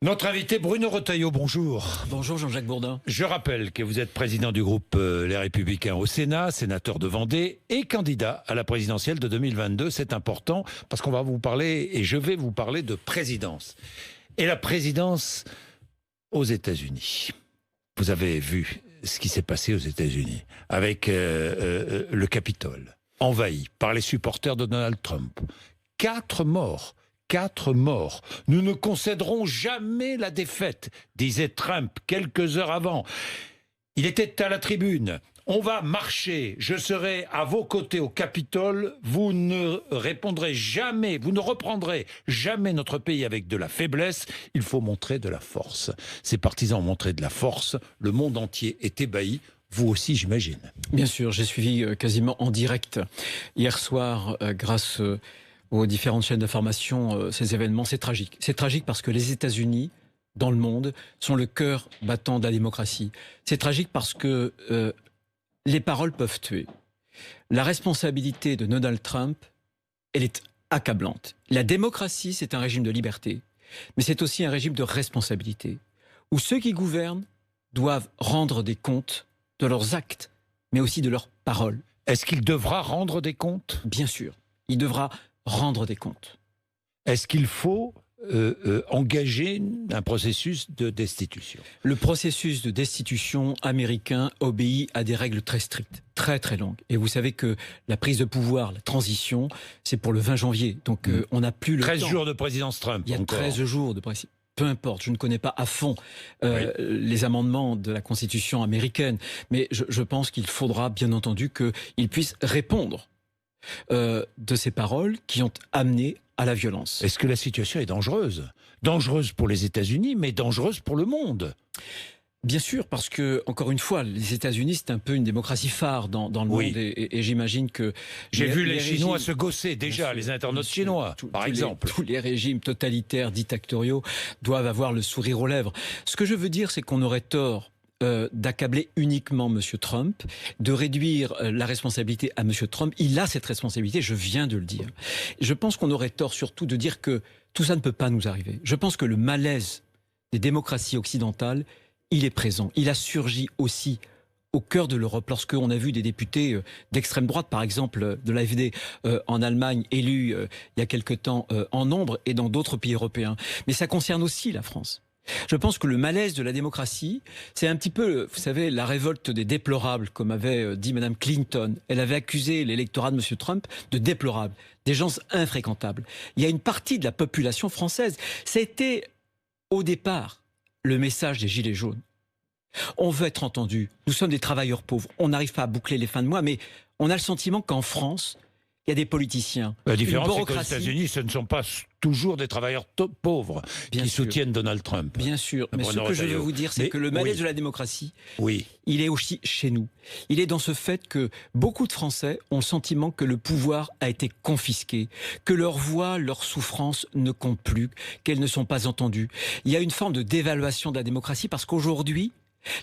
Notre invité Bruno Retailleau, bonjour. Bonjour Jean-Jacques Bourdin. Je rappelle que vous êtes président du groupe Les Républicains au Sénat, sénateur de Vendée et candidat à la présidentielle de 2022. C'est important parce qu'on va vous parler, et je vais vous parler de présidence. Et la présidence aux États-Unis. Vous avez vu ce qui s'est passé aux États-Unis avec le Capitole, envahi par les supporters de Donald Trump. 4 morts. 4 morts. Nous ne concéderons jamais la défaite, disait Trump quelques heures avant. Il était à la tribune. On va marcher, je serai à vos côtés au Capitole, vous ne répondrez jamais, vous ne reprendrez jamais notre pays avec de la faiblesse, il faut montrer de la force. Ces partisans ont montré de la force, le monde entier est ébahi, vous aussi j'imagine. Bien sûr, j'ai suivi quasiment en direct hier soir grâce aux différentes chaînes d'information ces événements. C'est tragique. C'est tragique parce que les États-Unis, dans le monde, sont le cœur battant de la démocratie. C'est tragique parce que les paroles peuvent tuer. La responsabilité de Donald Trump, elle est accablante. La démocratie, c'est un régime de liberté, mais c'est aussi un régime de responsabilité, où ceux qui gouvernent doivent rendre des comptes de leurs actes, mais aussi de leurs paroles. Est-ce qu'il devra rendre des comptes ? Bien sûr, il devra rendre des comptes. Est-ce qu'il faut engager un processus de destitution ? Le processus de destitution américain obéit à des règles très strictes, très très longues. Et vous savez que la prise de pouvoir, la transition, c'est pour le 20 janvier. Donc on n'a plus le 13 temps. jours de présidence Trump. Il y a encore. 13 jours de présidence. Peu importe, je ne connais pas à fond les amendements de la Constitution américaine, mais je pense qu'il faudra bien entendu qu'il puisse répondre de ces paroles qui ont amené à la violence. Est-ce que la situation est dangereuse ? Dangereuse pour les États-Unis, mais dangereuse pour le monde. Bien sûr, parce que, encore une fois, les États-Unis, c'est un peu une démocratie phare dans le monde, et j'imagine que... J'ai vu les Chinois se gosser déjà, les internautes chinois, par exemple. Tous les régimes totalitaires, dictatoriaux, doivent avoir le sourire aux lèvres. Ce que je veux dire, c'est qu'on aurait tort d'accabler uniquement M. Trump, de réduire la responsabilité à M. Trump. Il a cette responsabilité, je viens de le dire. Je pense qu'on aurait tort surtout de dire que tout ça ne peut pas nous arriver. Je pense que le malaise des démocraties occidentales, il est présent. Il a surgi aussi au cœur de l'Europe, lorsqu'on a vu des députés d'extrême droite, par exemple de l'AfD en Allemagne, élus il y a quelque temps en nombre, et dans d'autres pays européens. Mais ça concerne aussi la France. Je pense que le malaise de la démocratie, c'est un petit peu, vous savez, la révolte des déplorables, comme avait dit Mme Clinton. Elle avait accusé l'électorat de M. Trump de déplorables, des gens infréquentables. Il y a une partie de la population française. C'était, au départ, le message des Gilets jaunes. On veut être entendu. Nous sommes des travailleurs pauvres. On n'arrive pas à boucler les fins de mois, mais on a le sentiment qu'en France, il y a des politiciens. La différence, c'est qu'aux États-Unis, ce ne sont pas toujours des travailleurs pauvres qui soutiennent Donald Trump. Bien sûr, mais ce que je veux vous dire, c'est que le malaise de la démocratie, il est aussi chez nous. Il est dans ce fait que beaucoup de Français ont le sentiment que le pouvoir a été confisqué, que leur voix, leur souffrance ne comptent plus, qu'elles ne sont pas entendues. Il y a une forme de dévaluation de la démocratie parce qu'aujourd'hui,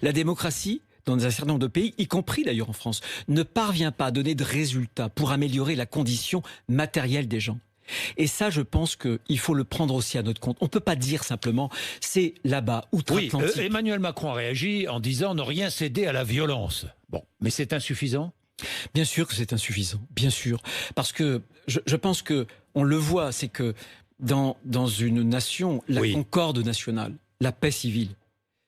la démocratie, dans un certain nombre de pays, y compris d'ailleurs en France, ne parvient pas à donner de résultats pour améliorer la condition matérielle des gens. Et ça, je pense qu'il faut le prendre aussi à notre compte. On ne peut pas dire simplement, c'est là-bas, outre-Atlantique. Emmanuel Macron a réagi en disant ne rien céder à la violence. Bon, mais c'est insuffisant ? Bien sûr que c'est insuffisant, bien sûr. Parce que je pense qu'on le voit, c'est que dans une nation, la concorde nationale, la paix civile,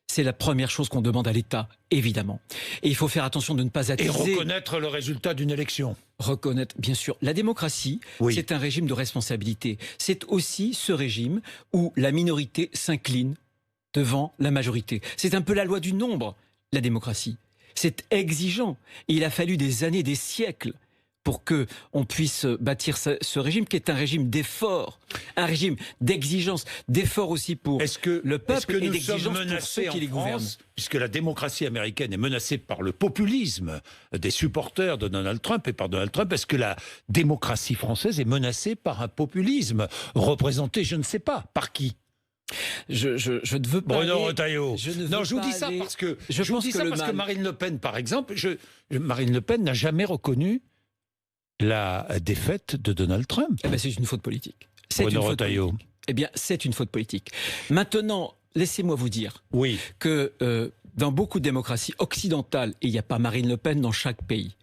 c'est la première chose qu'on demande à l'État, évidemment. Et il faut faire attention de ne pas attiser... Et reconnaître le résultat d'une élection. Reconnaître, bien sûr. La démocratie, c'est un régime de responsabilité. C'est aussi ce régime où la minorité s'incline devant la majorité. C'est un peu la loi du nombre, la démocratie. C'est exigeant. Et il a fallu des années, des siècles pour qu'on puisse bâtir ce régime qui est un régime d'effort, un régime d'exigence, d'effort aussi pour le peuple et d'exigence pour ceux qui les gouvernent. Puisque la démocratie américaine est menacée par le populisme des supporters de Donald Trump et par Donald Trump, est-ce que la démocratie française est menacée par un populisme représenté, je ne sais pas, par qui ? Je ne veux pas. Bruno Retailleau. Je vous dis ça parce que que Marine Le Pen, par exemple, Marine Le Pen n'a jamais reconnu la défaite de Donald Trump. Eh ben, c'est une faute politique. Bruno Retailleau. Eh bien, c'est une faute politique. Maintenant, laissez-moi vous dire Oui. que dans beaucoup de démocraties occidentales, et il n'y a pas Marine Le Pen dans chaque pays,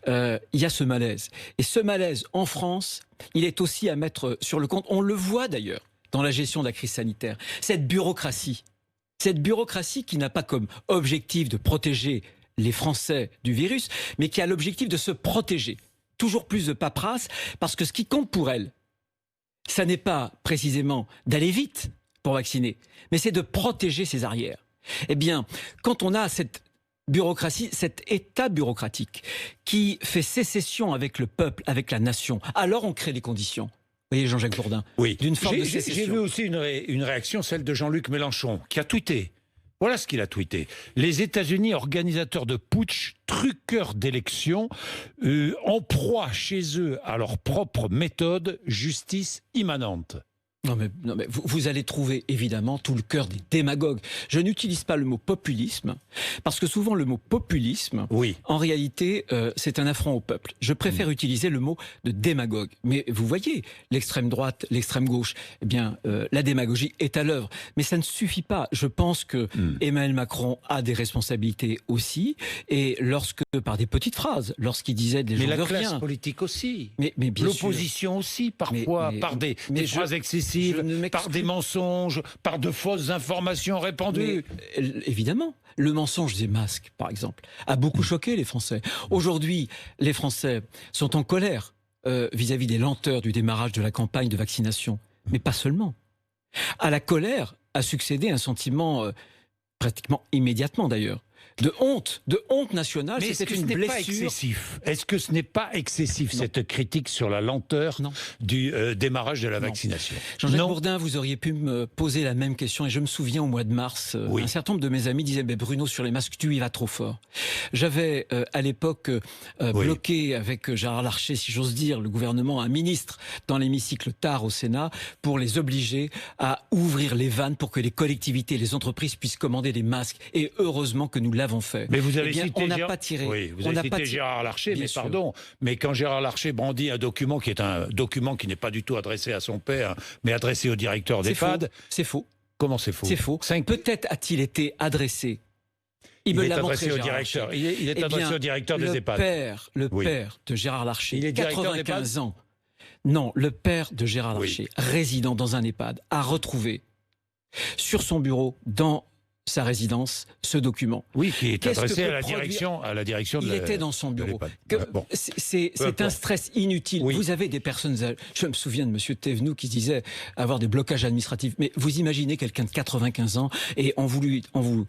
il y a ce malaise. Et ce malaise, en France, il est aussi à mettre sur le compte. On le voit d'ailleurs dans la gestion de la crise sanitaire. Cette bureaucratie qui n'a pas comme objectif de protéger les Français du virus, mais qui a l'objectif de se protéger. Toujours plus de paperasse, parce que ce qui compte pour elle, ça n'est pas précisément d'aller vite pour vacciner, mais c'est de protéger ses arrières. Eh bien, quand on a cette bureaucratie, cet état bureaucratique qui fait sécession avec le peuple, avec la nation, alors on crée les conditions. Vous voyez, Jean-Jacques Bourdin, Oui. d'une forme de sécession. J'ai vu aussi une réaction, celle de Jean-Luc Mélenchon, qui a tweeté. Voilà ce qu'il a tweeté. Les États-Unis, organisateurs de putsch, truqueurs d'élections, en proie chez eux à leur propre méthode, justice immanente. Non mais vous allez trouver évidemment tout le cœur des démagogues. Je n'utilise pas le mot populisme parce que souvent le mot populisme, oui, en réalité, c'est un affront au peuple. Je préfère utiliser le mot de démagogue. Mais vous voyez, l'extrême droite, l'extrême gauche, eh bien, la démagogie est à l'œuvre. Mais ça ne suffit pas. Je pense que Emmanuel Macron a des responsabilités aussi. Et lorsque, par des petites phrases, lorsqu'il disait des gens de rien. Mais la classe politique aussi. Mais bien l'opposition aussi, parfois, par des phrases excessives. Par des mensonges, par de fausses informations répandues. Mais, évidemment, le mensonge des masques, par exemple, a beaucoup choqué les Français. Aujourd'hui, les Français sont en colère vis-à-vis des lenteurs du démarrage de la campagne de vaccination. Mais pas seulement. À la colère a succédé un sentiment, pratiquement immédiatement d'ailleurs, de honte nationale. Mais est-ce que ce n'est pas excessif ? Est-ce que ce n'est pas excessif, cette critique sur la lenteur du démarrage de la vaccination ? Jean-Jacques Bourdin, vous auriez pu me poser la même question, et je me souviens au mois de mars, un certain nombre de mes amis disaient Bruno, sur les masques, tu y vas trop fort. J'avais à l'époque bloqué avec Gérard Larcher, si j'ose dire, le gouvernement, un ministre dans l'hémicycle tard au Sénat, pour les obliger à ouvrir les vannes pour que les collectivités, les entreprises puissent commander des masques. Et heureusement que nous l'avons fait. Mais vous avez cité, on n'a pas tiré. Oui, vous avez cité Gérard Larcher, mais pardon. Mais quand Gérard Larcher brandit un document qui est un document qui n'est pas du tout adressé à son père, mais adressé au directeur d'EHPAD. C'est faux. Comment c'est faux ? C'est faux. Peut-être a-t-il été adressé. Il me l'a montré, au directeur. Il est adressé au directeur des EHPAD. Le père de Gérard Larcher, il est 95 ans. Non, le père de Gérard Larcher, résident dans un EHPAD, a retrouvé sur son bureau, dans sa résidence, ce document. Oui, qui est adressé à la direction de Il était dans son bureau. Bon. C'est un stress inutile. Oui. Vous avez des personnes... Je me souviens de M. Thévenoud qui disait avoir des blocages administratifs. Mais vous imaginez quelqu'un de 95 ans et on vous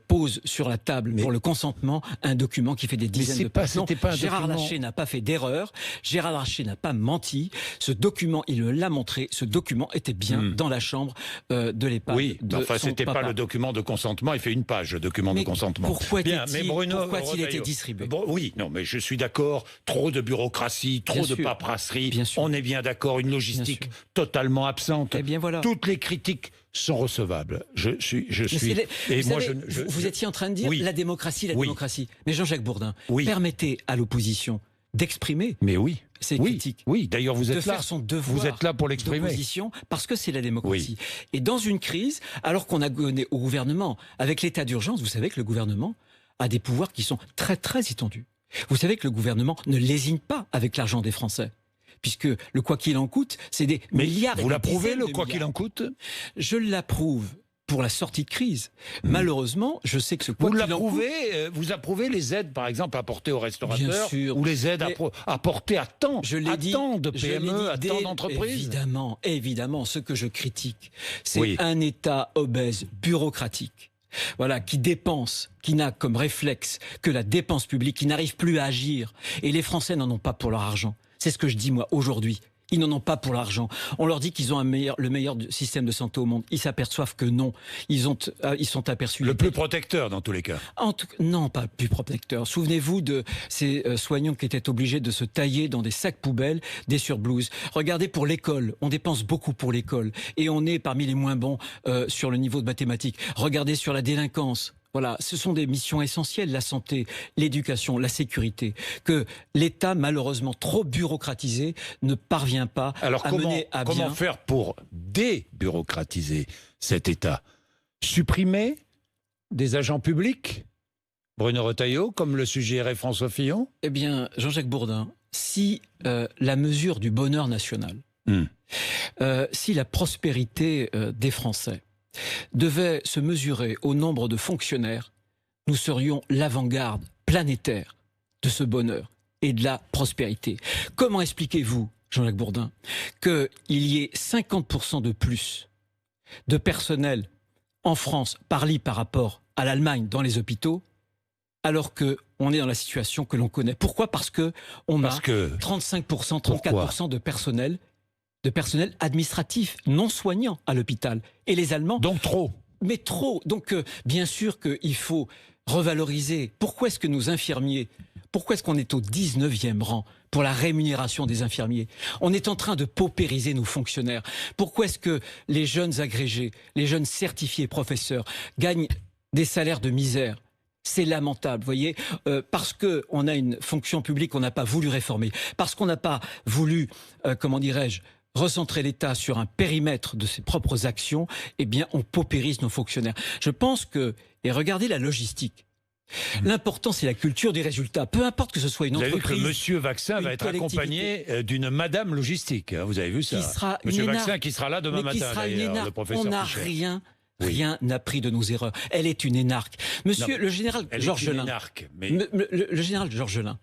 pose sur la table pour le consentement un document qui fait des dizaines de pages. Gérard Larcher n'a pas fait d'erreur. Gérard Larcher n'a pas menti. Ce document, il me l'a montré. Ce document était bien dans la chambre de l'EHPAD. Oui, enfin, c'était pas le document de consentement, il fait une page, le document de consentement. Pourquoi a-t-il été distribué ? Oui, non, mais je suis d'accord, trop de bureaucratie, trop de paperasserie, on est bien d'accord, une logistique totalement absente. Eh bien voilà. Toutes les critiques sont recevables. Vous étiez en train de dire la démocratie. Mais Jean-Jacques Bourdin, permettez à l'opposition d'exprimer ses critiques. Oui, d'ailleurs vous êtes là. De faire son devoir. Vous êtes là pour l'exprimer. Parce que c'est la démocratie. Et dans une crise, alors qu'on a donné au gouvernement, avec l'état d'urgence, vous savez que le gouvernement a des pouvoirs qui sont très très étendus. Vous savez que le gouvernement ne lésine pas avec l'argent des Français. Puisque le quoi qu'il en coûte, c'est des milliards. Vous l'approuvez, le quoi qu'il en coûte ? Je l'approuve pour la sortie de crise. Malheureusement, je sais que ce quoi qu'il en coûte... Vous approuvez les aides, par exemple, apportées aux restaurateurs, ou les aides apportées à tant de PME, à tant d'entreprises ? Évidemment, ce que je critique, c'est un État obèse, bureaucratique. Voilà, qui dépense, qui n'a comme réflexe que la dépense publique, qui n'arrive plus à agir. Et les Français n'en ont pas pour leur argent. C'est ce que je dis, moi, aujourd'hui. Ils n'en ont pas pour l'argent. On leur dit qu'ils ont le meilleur système de santé au monde. Ils s'aperçoivent que non. Ils sont aperçus. Le plus protecteur, dans tous les cas. Non, pas le plus protecteur. Souvenez-vous de ces soignants qui étaient obligés de se tailler dans des sacs poubelles, des surblouses. Regardez pour l'école. On dépense beaucoup pour l'école. Et on est parmi les moins bons sur le niveau de mathématiques. Regardez sur la délinquance. Voilà, ce sont des missions essentielles, la santé, l'éducation, la sécurité, que l'État, malheureusement trop bureaucratisé, ne parvient pas à mener à bien. Comment faire pour débureaucratiser cet État ? Supprimer des agents publics, Bruno Retailleau, comme le suggérait François Fillon? Eh bien, Jean-Jacques Bourdin, si la mesure du bonheur national, si la prospérité des Français devait se mesurer au nombre de fonctionnaires, nous serions l'avant-garde planétaire de ce bonheur et de la prospérité. Comment expliquez-vous, Jean-Jacques Bourdin, qu'il y ait 50% de plus de personnel en France par lit par rapport à l'Allemagne dans les hôpitaux, alors qu'on est dans la situation que l'on connaît? Pourquoi? Parce qu'on a 35%, 34% de personnel administratif non soignant à l'hôpital. Et les Allemands... Donc trop. Mais trop. Donc, bien sûr qu'il faut revaloriser. Pourquoi est-ce que nos infirmiers, pourquoi est-ce qu'on est au 19e rang pour la rémunération des infirmiers? On est en train de paupériser nos fonctionnaires. Pourquoi est-ce que les jeunes agrégés, les jeunes certifiés professeurs gagnent des salaires de misère? C'est lamentable, vous voyez, parce qu'on a une fonction publique qu'on n'a pas voulu réformer, parce qu'on n'a pas voulu, comment dirais-je, recentrer l'État sur un périmètre de ses propres actions, eh bien, on paupérise nos fonctionnaires. Je pense que, et regardez la logistique, l'important, c'est la culture du résultat. Peu importe que ce soit une entreprise... Vous avez vu que Monsieur Vaccin va être accompagné d'une madame logistique. Vous avez vu ça? Monsieur Vaccin qui sera là demain matin, d'ailleurs, le professeur On n'a rien appris de nos erreurs. Elle est une énarque. Monsieur le général Georges Lain, le général Georges Lain,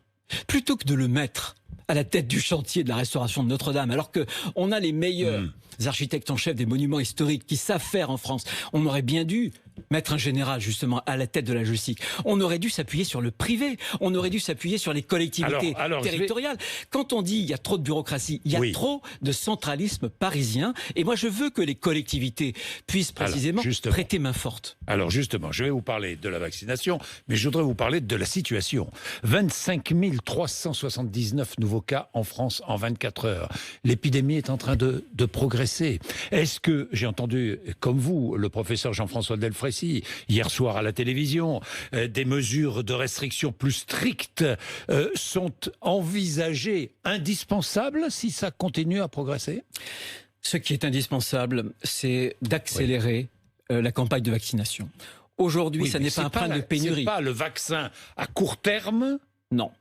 plutôt que de le mettre à la tête du chantier de la restauration de Notre-Dame, alors qu'on a les meilleurs architectes en chef des monuments historiques qui savent faire en France, on aurait bien dû mettre un général justement à la tête de la logistique. On aurait dû s'appuyer sur le privé, on aurait dû s'appuyer sur les collectivités territoriales. Quand on dit il y a trop de bureaucratie, il y a trop de centralisme parisien, et moi je veux que les collectivités puissent précisément prêter main forte. Alors justement, je vais vous parler de la vaccination, mais je voudrais vous parler de la situation. 25 379 nouveaux cas en France en 24 heures. L'épidémie est en train de progresser. Est-ce que, j'ai entendu, comme vous, le professeur Jean-François Delfrécy, hier soir à la télévision, des mesures de restriction plus strictes sont envisagées, indispensables si ça continue à progresser? Ce qui est indispensable, c'est d'accélérer la campagne de vaccination. Aujourd'hui, ça n'est pas un problème de pénurie. C'est pas le vaccin à court terme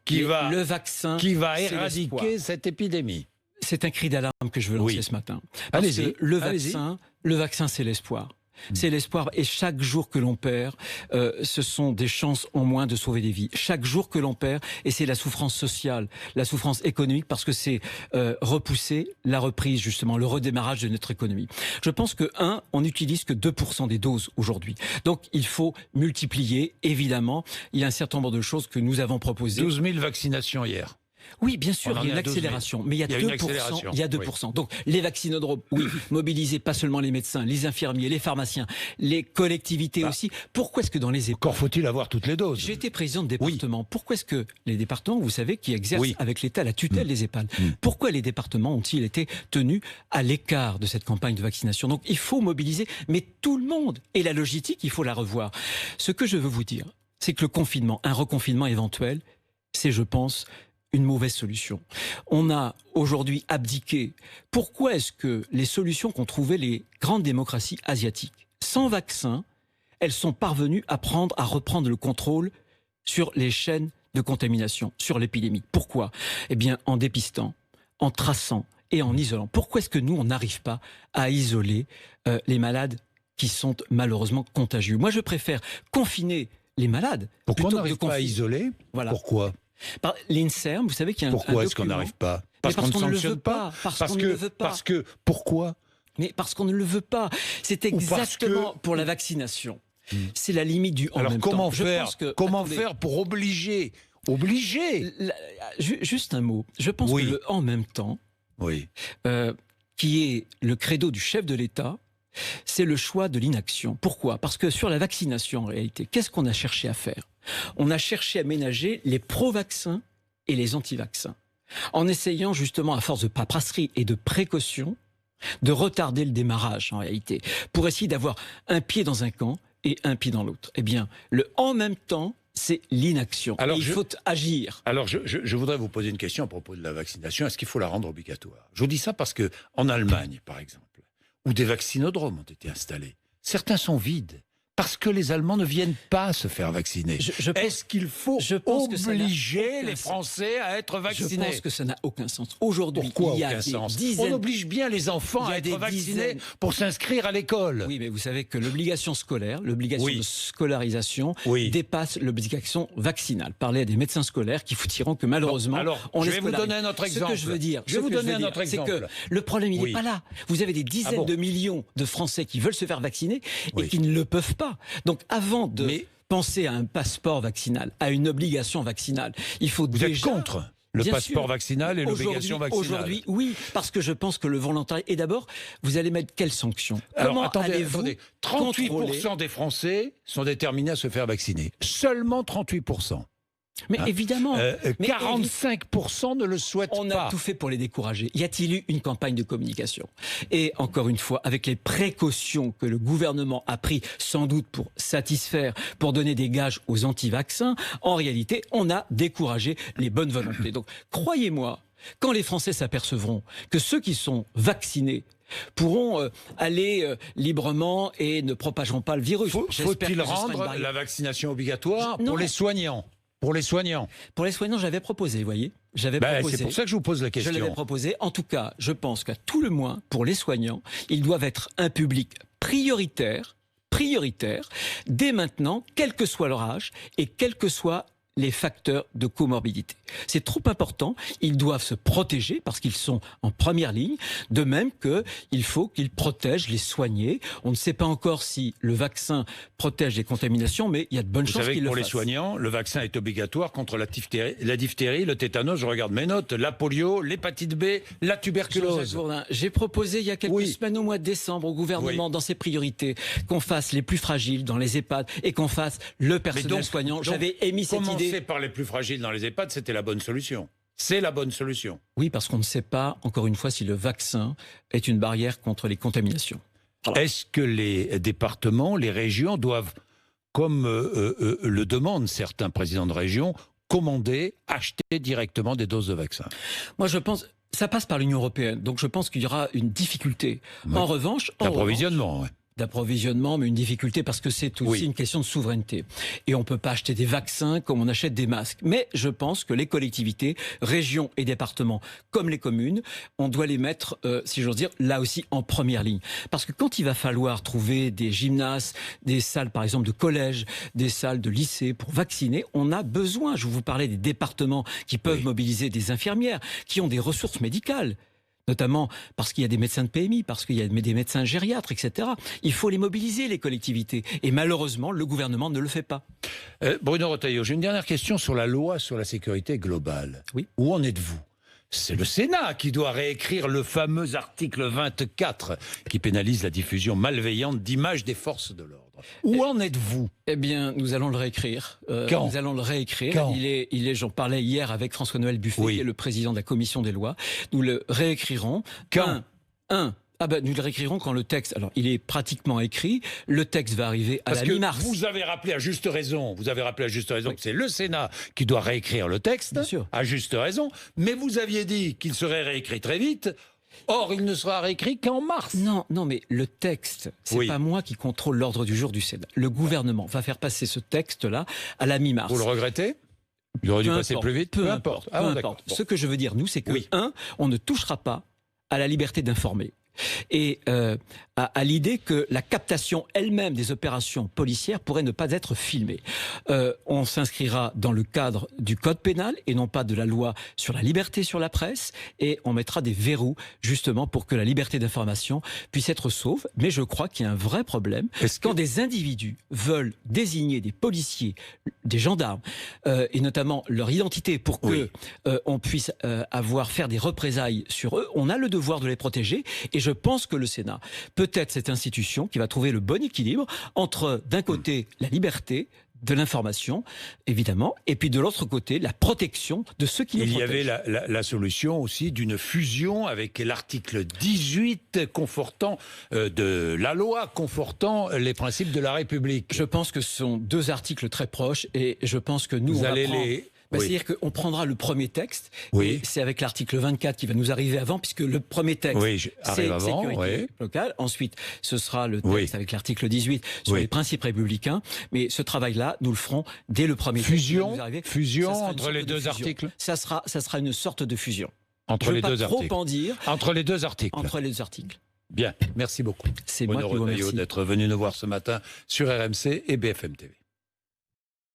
qui va éradiquer cette épidémie. C'est un cri d'alarme que je veux lancer ce matin. Parce que le vaccin, c'est l'espoir. C'est l'espoir, et chaque jour que l'on perd, ce sont des chances en moins de sauver des vies. Chaque jour que l'on perd, et c'est la souffrance sociale, la souffrance économique, parce que c'est repousser la reprise, justement, le redémarrage de notre économie. Je pense que, on n'utilise que 2% des doses aujourd'hui. Donc, il faut multiplier, évidemment. Il y a un certain nombre de choses que nous avons proposées. 12 000 vaccinations hier. Oui, bien sûr, il y a une accélération, mais il y a 2%. Il y a 2%. Donc, les vaccinodromes, mobiliser pas seulement les médecins, les infirmiers, les pharmaciens, les collectivités aussi. Pourquoi est-ce que dans les EHPAD... Encore faut-il avoir toutes les doses. J'ai été président de département. Pourquoi est-ce que les départements, vous savez, qui exercent avec l'État la tutelle des EHPAD, pourquoi les départements ont-ils été tenus à l'écart de cette campagne de vaccination? Donc, il faut mobiliser, mais tout le monde. Et la logistique, il faut la revoir. Ce que je veux vous dire, c'est que le confinement, un reconfinement éventuel, c'est, je pense, une mauvaise solution. On a aujourd'hui abdiqué. Pourquoi est-ce que les solutions qu'ont trouvées les grandes démocraties asiatiques, sans vaccin, elles sont parvenues à reprendre le contrôle sur les chaînes de contamination, sur l'épidémie? Pourquoi? Eh bien, en dépistant, en traçant et en isolant. Pourquoi est-ce que nous, on n'arrive pas à isoler les malades qui sont malheureusement contagieux? Moi, je préfère confiner les malades. Pourquoi on n'arrive pas à isoler? Pourquoi? L'INSERM, vous savez qu'il y a un document... Pourquoi est-ce qu'on n'arrive pas? Parce qu'on ne sanctionne pas. Pourquoi? Mais parce qu'on ne le veut pas. C'est exactement pour la vaccination. C'est la limite du en même temps. Alors comment faire pour obliger Juste un mot. Je pense que le en même temps, qui est le credo du chef de l'État, c'est le choix de l'inaction. Pourquoi? Parce que sur la vaccination, en réalité, qu'est-ce qu'on a cherché à faire? On a cherché à ménager les pro-vaccins et les anti-vaccins, en essayant justement, à force de paperasserie et de précaution, de retarder le démarrage, en réalité, pour essayer d'avoir un pied dans un camp et un pied dans l'autre. Eh bien, le « en même temps », c'est l'inaction. Alors, il faut agir. Alors, je voudrais vous poser une question à propos de la vaccination. Est-ce qu'il faut la rendre obligatoire? Je vous dis ça parce qu'en Allemagne, par exemple, où des vaccinodromes ont été installés, certains sont vides. Parce que les Allemands ne viennent pas se faire vacciner. Est-ce qu'il faut obliger les Français à être vaccinés? Je pense que ça n'a aucun sens. Aujourd'hui, il y a On oblige bien les enfants à être vaccinés pour s'inscrire à l'école. Oui, mais vous savez que l'obligation scolaire, l'obligation de scolarisation dépasse l'obligation vaccinale. Parlez à des médecins scolaires qui vous diront que malheureusement, je vais vous donner un autre exemple. Ce que je veux dire, c'est que le problème, il n'est pas là. Vous avez des dizaines de millions de Français qui veulent se faire vacciner et qui ne le peuvent pas. Donc avant de penser à un passeport vaccinal, à une obligation vaccinale, il faut déjà... Vous êtes contre le passeport vaccinal et l'obligation vaccinale? Aujourd'hui, oui, parce que je pense que le volontariat... Et d'abord, vous allez mettre quelles sanctions? Alors, attendez, 38% des Français sont déterminés à se faire vacciner. Seulement 38%. Mais évidemment, 45% ne le souhaitent pas. On a tout fait pour les décourager. Y a-t-il eu une campagne de communication? Et encore une fois, avec les précautions que le gouvernement a pris, sans doute pour satisfaire, pour donner des gages aux anti-vaccins, en réalité, on a découragé les bonnes volontés. Donc, croyez-moi, quand les Français s'apercevront que ceux qui sont vaccinés pourront aller librement et ne propageront pas le virus. Faut-il rendre la vaccination obligatoire pour les soignants? Pour les soignants, j'avais proposé, vous voyez. C'est pour ça que je vous pose la question. Je l'avais proposé. En tout cas, je pense qu'à tout le moins, pour les soignants, ils doivent être un public prioritaire, dès maintenant, quel que soit leur âge et quels que soient les facteurs de comorbidité. C'est trop important, ils doivent se protéger parce qu'ils sont en première ligne, de même qu'il faut qu'ils protègent les soignés. On ne sait pas encore si le vaccin protège les contaminations, mais il y a de bonnes chances qu'il le fasse. Pour les soignants, le vaccin est obligatoire contre la diphtérie, le tétanos, je regarde mes notes, la polio, l'hépatite B, la tuberculose. J'ai proposé il y a quelques semaines, au mois de décembre, au gouvernement, dans ses priorités, qu'on fasse les plus fragiles dans les EHPAD et qu'on fasse le personnel soignant. J'avais émis cette idée. Commencer par les plus fragiles dans les EHPAD, c'était la bonne solution. C'est la bonne solution. Oui, parce qu'on ne sait pas, encore une fois, si le vaccin est une barrière contre les contaminations. Voilà. Est-ce que les départements, les régions doivent, comme le demandent certains présidents de région, commander, acheter directement des doses de vaccins? Moi, je pense... Ça passe par l'Union européenne, donc je pense qu'il y aura une difficulté. Oui. En revanche... D'approvisionnement, d'approvisionnement, mais une difficulté parce que c'est aussi une question de souveraineté. Et on ne peut pas acheter des vaccins comme on achète des masques. Mais je pense que les collectivités, régions et départements, comme les communes, on doit les mettre, si j'ose dire, là aussi en première ligne. Parce que quand il va falloir trouver des gymnases, des salles par exemple de collège, des salles de lycée pour vacciner, on a besoin, je vous parlais des départements qui peuvent mobiliser des infirmières, qui ont des ressources médicales. Notamment parce qu'il y a des médecins de PMI, parce qu'il y a des médecins gériatres, etc. Il faut les mobiliser, les collectivités. Et malheureusement, le gouvernement ne le fait pas. Bruno Retailleau, j'ai une dernière question sur la loi sur la sécurité globale. Oui. Où en êtes-vous ? C'est le Sénat qui doit réécrire le fameux article 24 qui pénalise la diffusion malveillante d'images des forces de l'ordre. Où en êtes-vous ? Eh bien, nous allons le réécrire. Quand ? Nous allons le réécrire. Quand ? J'en parlais hier avec François-Noël Buffet, qui est le président de la commission des lois. Nous le réécrirons. Quand ? Nous le réécrirons quand le texte... Alors, il est pratiquement écrit. Le texte va arriver à la mi-mars. Vous avez rappelé à juste raison, que c'est le Sénat qui doit réécrire le texte, bien sûr, à juste raison. Mais vous aviez dit qu'il serait réécrit très vite. Or, il ne sera réécrit qu'en mars. Non, mais le texte, c'est pas moi qui contrôle l'ordre du jour du Sénat. Le gouvernement va faire passer ce texte-là à la mi-mars. Vous le regrettez ? Il aurait dû passer plus vite ? Peu importe. Ce que je veux dire, nous, c'est que, on ne touchera pas à la liberté d'informer. Et à l'idée que la captation elle-même des opérations policières pourrait ne pas être filmée. On s'inscrira dans le cadre du code pénal et non pas de la loi sur la liberté sur la presse, et on mettra des verrous justement pour que la liberté d'information puisse être sauve. Mais je crois qu'il y a un vrai problème quand des individus veulent désigner des policiers, des gendarmes, et notamment leur identité pour que on puisse faire des représailles sur eux. On a le devoir de les protéger, et je pense que le Sénat peut être cette institution qui va trouver le bon équilibre entre, d'un côté, la liberté de l'information, évidemment, et puis de l'autre côté, la protection de ceux qui nous protègent. Il y avait la solution aussi d'une fusion avec l'article 18 confortant de la loi confortant les principes de la République. Je pense que ce sont deux articles très proches, et je pense que nous, Oui. C'est-à-dire qu'on prendra le premier texte, Oui. et c'est avec l'article 24 qui va nous arriver avant, puisque le premier texte, arrive avant, sécurité locale. Ensuite, ce sera le texte avec l'article 18 sur les principes républicains. Mais ce travail-là, nous le ferons dès le premier texte qui va nous arriver. Fusion entre les deux articles. Ça sera une sorte de fusion. Entre les deux articles. Trop en dire. Entre les deux articles. Entre les deux articles. Bien, merci beaucoup. C'est moi qui vous remercie d'être venu nous voir ce matin sur RMC et BFM TV.